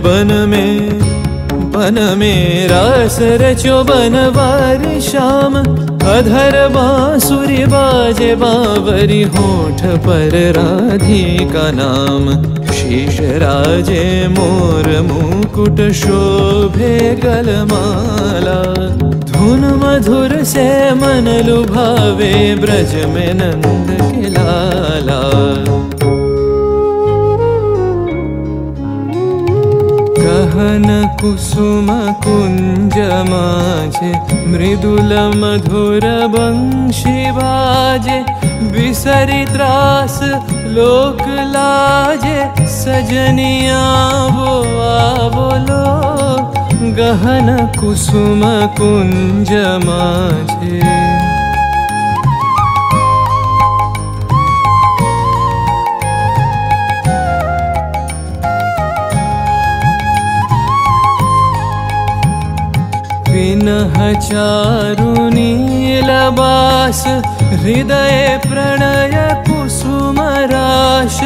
बन में रास रचो बनवारी श्याम। अधर बांसुरी बाजे बावरी होठ पर राधिका नाम। शीश राजे मोर मुकुट शोभे गलमाला। धुन मधुर से मन लुभावे ब्रज में नंद के लाला। गहन कुसुम कुंज माझे मृदुल मधुर बंशी बाजे। बिसरी त्रास लोक लाजे सजनिया वो बोलो। गहन कुसुम कुंज माझे विनह चारु नीलबास। हृदय प्रणय कुसुम राश।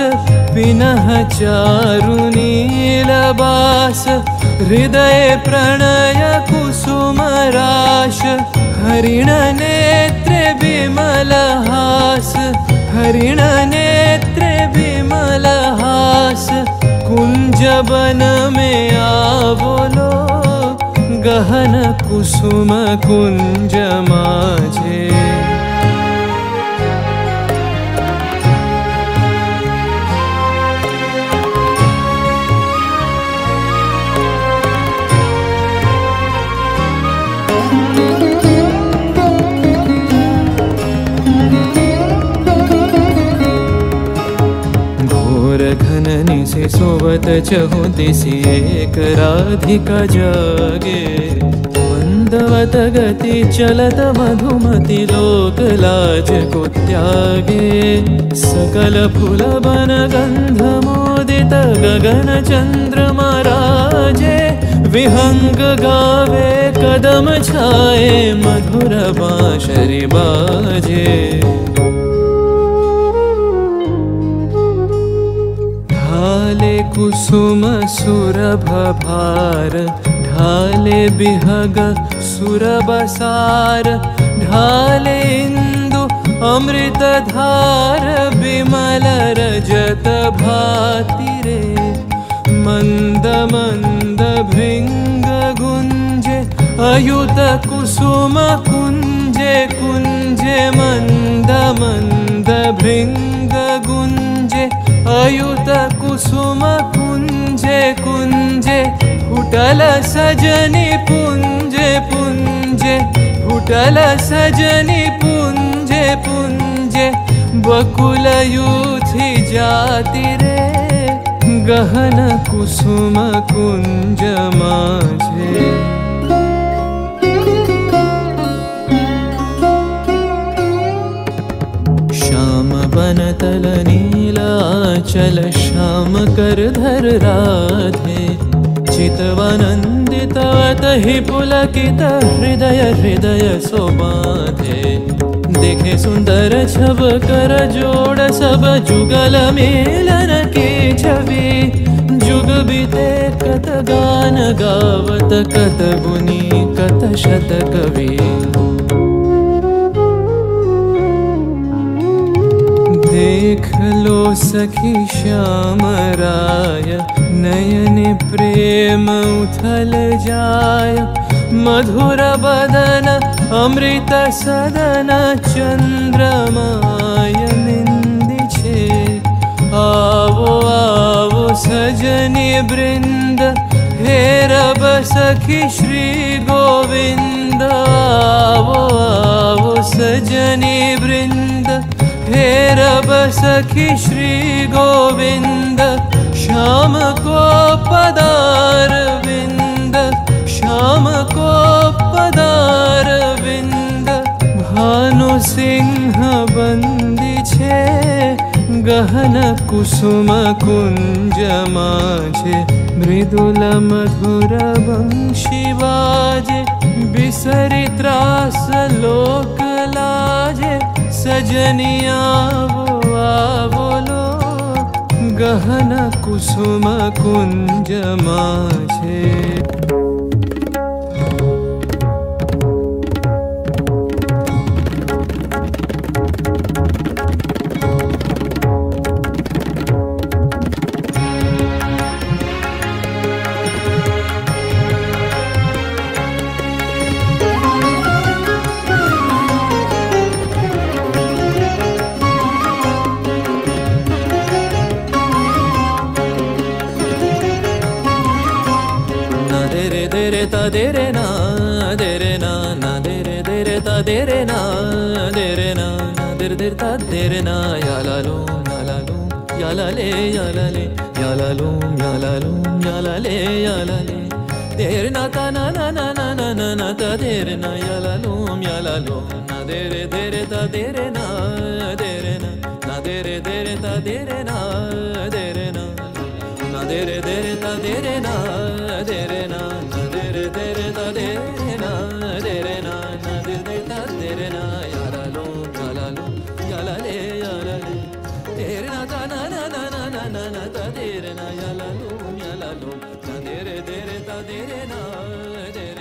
विनह चारु नीलबास। हृदय प्रणय कुसुम राश। हरिण नेत्रे विमल हास। हरिण नेत्रे विमल हास। कुंज बन में आवलो। गहन कुसुम कुंज माझे घोर घननी से सोवत चहु दिसी एक राधिका जागे। मंदवत गति चलत मधुमति लोक लाज को त्यागे। सकल फूल बन गंध मोदित गगन चंद्रमा राजे। विहंग गावे कदम छाए मधुर बांसुरी बाजे। ढाले कुसुम सुरभ भार। ढाले बिहग सुरबसार। ढाले इंदु अमृत धार। विमल रजत भाति रे। मंद मंद भृंग गुंजे। अयुत कुसुम कुंजे कुंजे। मंद मंद भृंग गुंजे। अयुत कुसुम कुंजे कुंजे। फुटल सजनी पुंजे पुंजे। फुटल सजनी पुंजे पुंजे। बकुल यूथी जाति रे। गहन कुसुम कुंज माझे श्याम बनतल नीलाचल। श्याम कर धर राधे। चितवानंदितवत ही पुलकित हृदय हृदय सो बाधे। देखे सुंदर छब कर जोड़ सब जुगल मेलन की छवि। जुग बीते कत गान गावत कत गुनी कत शत कवि। देख लो सखी श्याम राय। नयन प्रेम उथल जाय। मधुर बदन अमृत सदन। चंद्रमाय निंदी छे। आवो आवो सजनी वृंद। हे रब सखी श्री गोविंद। आवो आवो सजनी वृंद। हे रब सखी श्री गोविंद। श्याम को पदार विंद। श्याम को पदार विंद। भानु सिंह बंदी छे। गहन कुसुम कुंज माझे। मृदुल मधुर बंशी बाजे। बिसरी त्रास लोक लाजे। सजनिया वो बोलो। गहन कुसुम कुंज माझे। दे रे ना दे रे ना ना दे रे ता दे रे ना दे रे ना ना दे रे ता दे रे ना या ला लो या ला ले या ला ले या ला लो या ला लो या ला ले या ला ले दे रे ना ता ना ना ना ना ना ना ना ता दे रे ना या ला लो ना दे रे ता दे रे ना दे रे ना ना दे रे ता दे रे ना दे रे ना ना दे रे ता दे रे ना दे रे ना ता दे रे ना दे रे ना ना दे ता दे रे ना या ला लो या ला ले या ला ले दे रे ना ता ना ना ना ना ना ना ना ता दे रे ना या ला लो ना दे रे ता दे रे ना दे रे